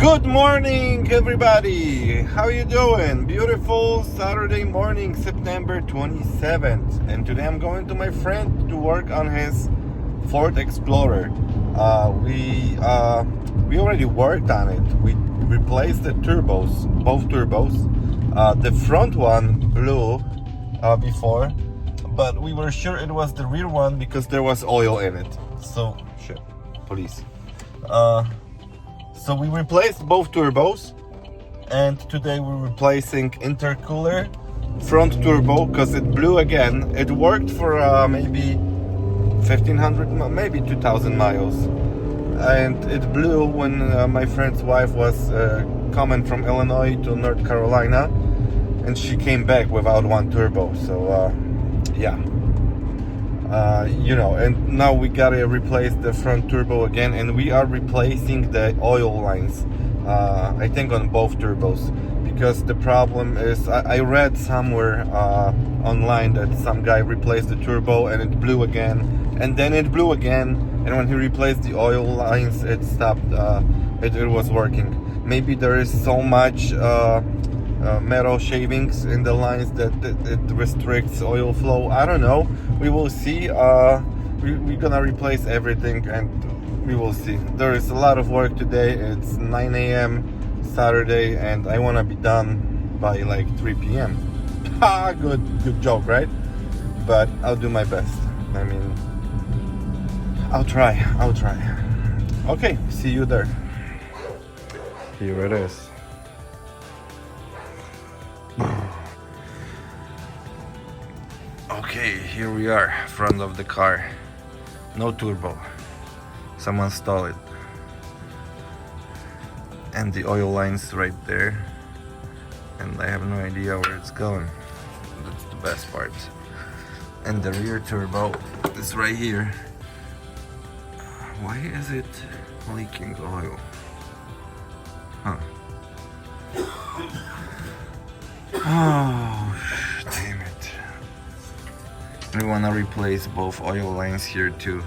Good morning, everybody. How you doing? Beautiful Saturday morning, September 27th. And today I'm going to my friend to work on his Ford Explorer. We already worked on it. We replaced the turbos, both turbos. The front one blew before, but we were sure it was the rear one because there was oil in it. So, shit, police. So we replaced both turbos, and today we're replacing intercooler, front turbo, because it blew again. It worked for maybe 1500, maybe 2000 miles, and it blew when my friend's wife was coming from Illinois to North Carolina, and she came back without one turbo. So yeah. And now we gotta replace the front turbo again, and we are replacing the oil lines, I think on both turbos, because the problem is I read somewhere online that some guy replaced the turbo and it blew again, and then it blew again, and when he replaced the oil lines it stopped. It was working. Maybe there is so much metal shavings in the lines that it restricts oil flow. I don't know. We will see. We're gonna replace everything and we will see. There is a lot of work today. It's 9 a.m. Saturday and I want to be done by like 3 p.m. Good joke, right? But I'll do my best. I mean, I'll try. Okay, see you there. Here it is. Okay, here we are, front of the car. No turbo. Someone stole it. And the oil line's right there. And I have no idea where it's going. That's the best part. And the rear turbo is right here. Why is it leaking oil? Huh. Oh, damn it. We wanna replace both oil lines here too.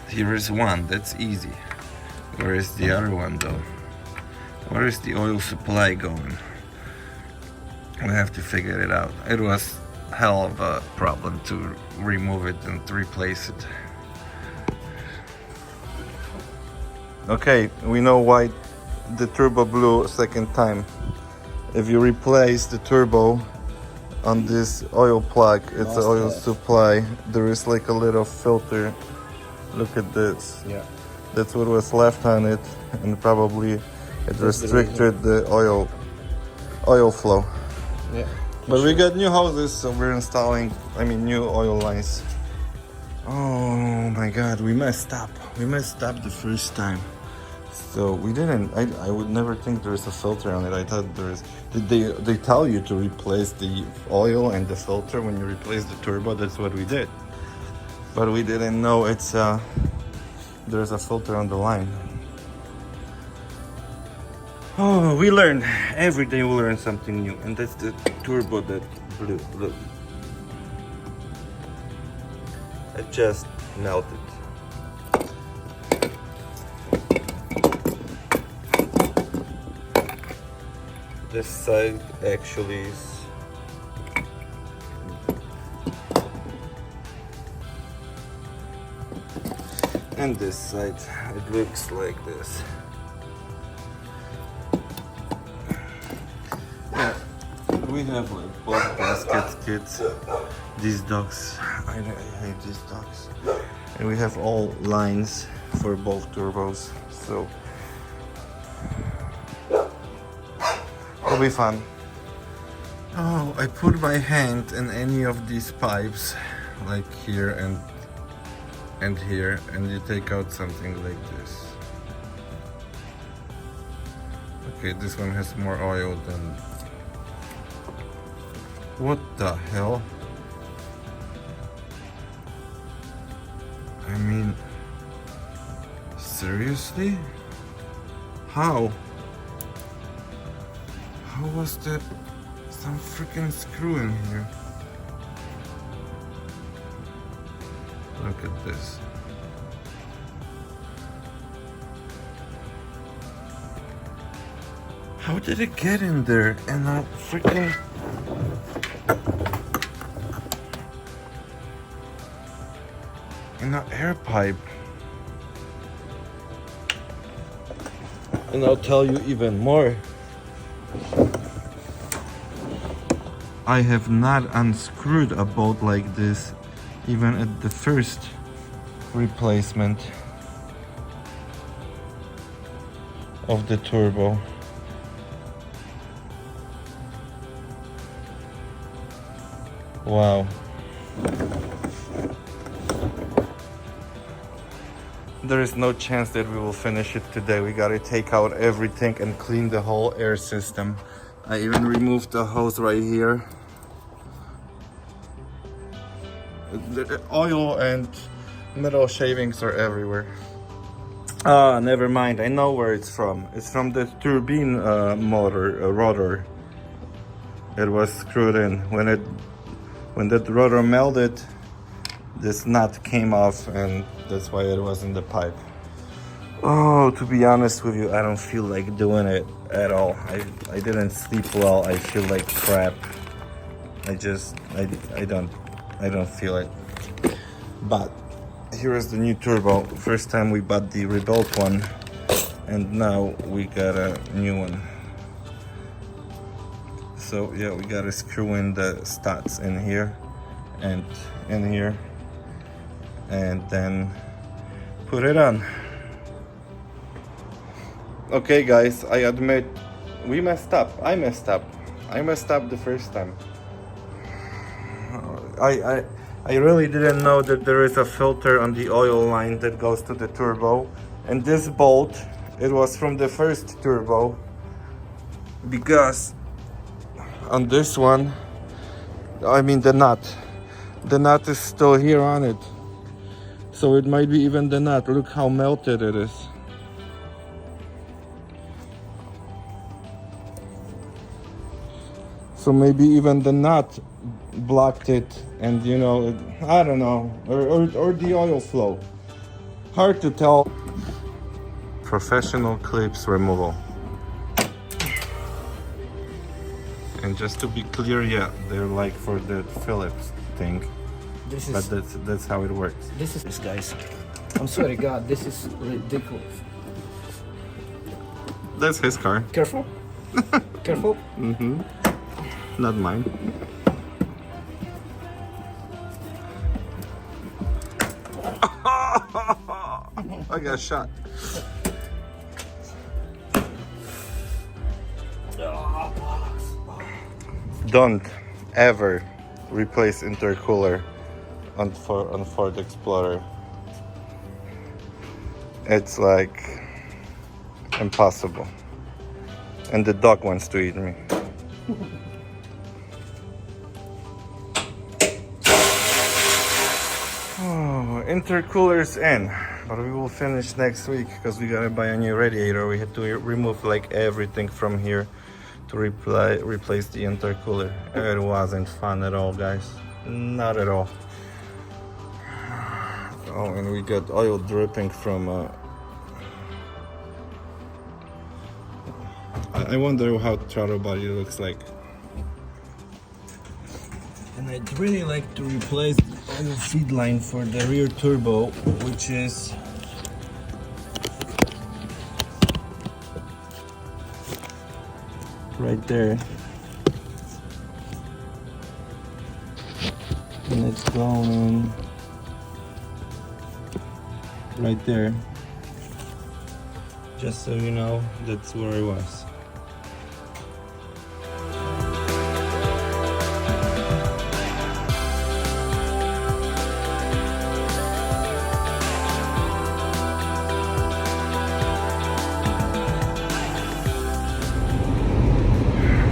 Here is one, that's easy. Where is the other one though? Where is the oil supply going? We have to figure it out. It was hell of a problem to remove it and to replace it. Okay, we know why the turbo blew a second time. If you replace the turbo on this oil plug, it's an oil supply. There is like a little filter. Look at this. Yeah. That's what was left on it, and probably it restricted the oil flow. Yeah. But we got new hoses, so we're installing, new oil lines. Oh my God, we messed up. We messed up the first time. So we didn't. I would never think there is a filter on it. I thought there is. Did they tell you to replace the oil and the filter when you replace the turbo? That's what we did. But we didn't know it's there's a filter on the line. Oh, we learn every day. We learn something new, and that's the turbo that blew. Look, it just melted. This side actually is and this side it looks like this. Yeah, we have like both basket kits. These dogs, I hate these dogs. And we have all lines for both turbos, so it'll be fun. Oh, I put my hand in any of these pipes, like here and here, and you take out something like this. Okay, this one has more oil than... What the hell? I mean, seriously? How? How was that? Some freaking screw in here. Look at this. How did it get in there? And a freaking... in an air pipe. And I'll tell you even more. I have not unscrewed a bolt like this even at the first replacement of the turbo. Wow. There is no chance that we will finish it today. We gotta take out everything and clean the whole air system. I even removed the hose right here. The oil and metal shavings are everywhere. Ah, never mind. I know where it's from. It's from the turbine motor, rotor. It was screwed in. When that rotor melted, this nut came off, and that's why it was in the pipe. Oh, to be honest with you, I don't feel like doing it at all. I didn't sleep well. I feel like crap. I don't feel it. But here is the new turbo. First time we bought the rebuilt one, and now we got a new one. So yeah, we gotta screw in the studs in here and in here, and then put it on. Okay guys, I admit we messed up. I messed up the first time. I really didn't know that there is a filter on the oil line that goes to the turbo, and this bolt, it was from the first turbo, because on this one, I mean the nut is still here on it, so it might be even the nut. Look how melted it is. So maybe even the nut blocked it, and you know, I don't know, or the oil flow. Hard to tell. Professional clips removal. And just to be clear, yeah, they're like for the Phillips thing, but that's how it works. This is, guys, I'm sorry, God, this is ridiculous. That's his car. Careful. Careful. Mm-hmm. Not mine. I got shot. Don't ever replace intercooler on Ford Explorer. It's like impossible. And the dog wants to eat me. Oh, intercooler's in, but we will finish next week because we gotta buy a new radiator. We had to remove like everything from here to replace the intercooler. It wasn't fun at all, guys. Not at all. Oh, and we got oil dripping from I wonder how throttle body looks like. And I'd really like to replace the oil feed line for the rear turbo, which is right there. And it's going right there. Just so you know, that's where it was.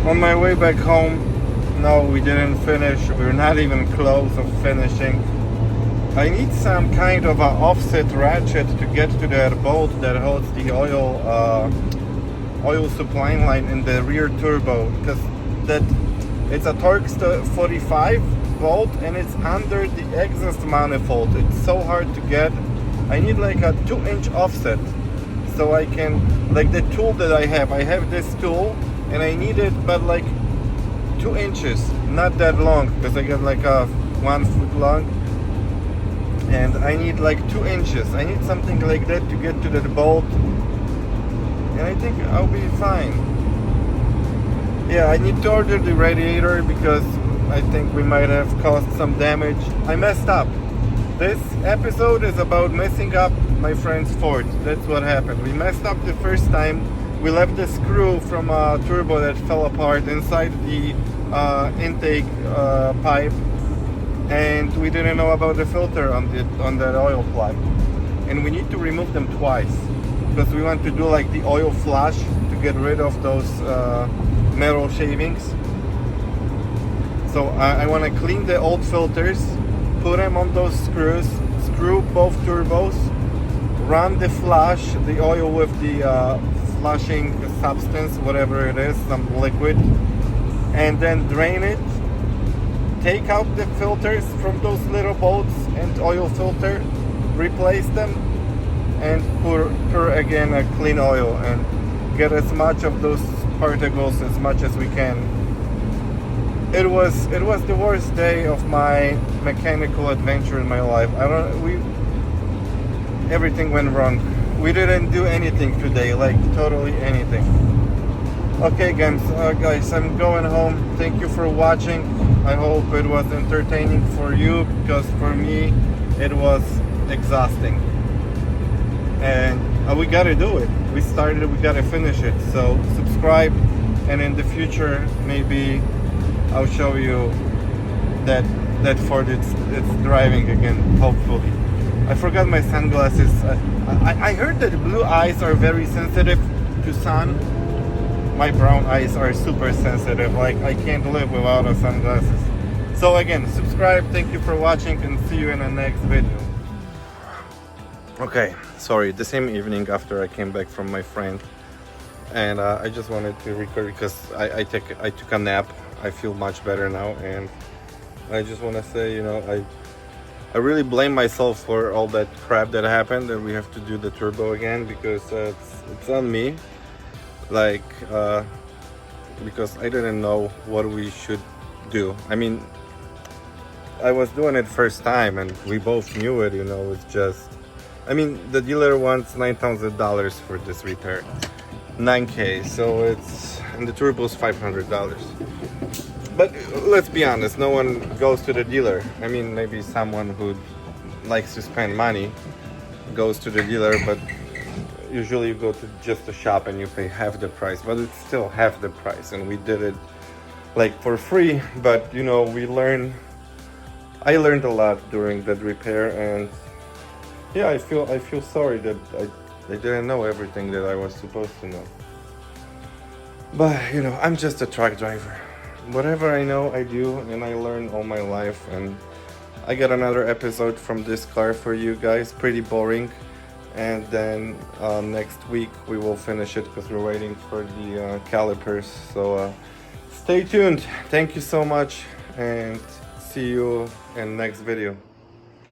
On my way back home, no, we didn't finish. We're not even close of finishing. I need some kind of an offset ratchet to get to that bolt that holds the oil supply line in the rear turbo, because it's a Torx 45 bolt and it's under the exhaust manifold. It's so hard to get. I need like a 2-inch offset. so I can, like the tool that I have this tool and I need it, but like 2 inches, not that long, because I got like a 1 foot long, and I need like 2 inches. I need something like that to get to the bolt, and I think I'll be fine. Yeah, I need to order the radiator because I think we might have caused some damage. I messed up. This episode is about messing up my friend's Ford. That's what happened. We messed up the first time. We left the screw from a turbo that fell apart inside the intake pipe, and we didn't know about the filter on that oil plug. And we need to remove them twice because we want to do like the oil flush to get rid of those metal shavings. So I want to clean the old filters, put them on those screws, screw both turbos, run the flush, the oil with the flushing substance, whatever it is, some liquid, and then drain it, take out the filters from those little bolts and oil filter, replace them, and pour again a clean oil and get as much of those particles as much as we can. It was the worst day of my mechanical adventure in my life. Everything went wrong. We didn't do anything today, like totally anything. Okay, guys, I'm going home. Thank you for watching. I hope it was entertaining for you, because for me it was exhausting. And we gotta do it. We started, we gotta finish it. So subscribe, and in the future maybe I'll show you that Ford it's driving again, hopefully. I forgot my sunglasses. I heard that blue eyes are very sensitive to sun. My brown eyes are super sensitive. Like, I can't live without a sunglasses. So again, subscribe. Thank you for watching, and see you in the next video. Okay, sorry, the same evening after I came back from my friend, and I just wanted to record because I took a nap. I feel much better now, and I just want to say, you know, I really blame myself for all that crap that happened, and we have to do the turbo again, because it's on me. Like, because I didn't know what we should do. I mean, I was doing it first time, and we both knew it, you know. It's just, I mean, the dealer wants $9,000 for this repair, 9K, so it's, and the turbo is $500. But let's be honest, no one goes to the dealer. I mean, maybe someone who likes to spend money goes to the dealer, but usually you go to just a shop and you pay half the price, but it's still half the price. And we did it like for free, but you know, I learned a lot during that repair, and yeah, I feel sorry that I didn't know everything that I was supposed to know. But you know, I'm just a truck driver. Whatever I know, I do, and I learn all my life. And I got another episode from this car for you guys, pretty boring. And then next week we will finish it, because we're waiting for the calipers. So stay tuned. Thank you so much, and see you in next video.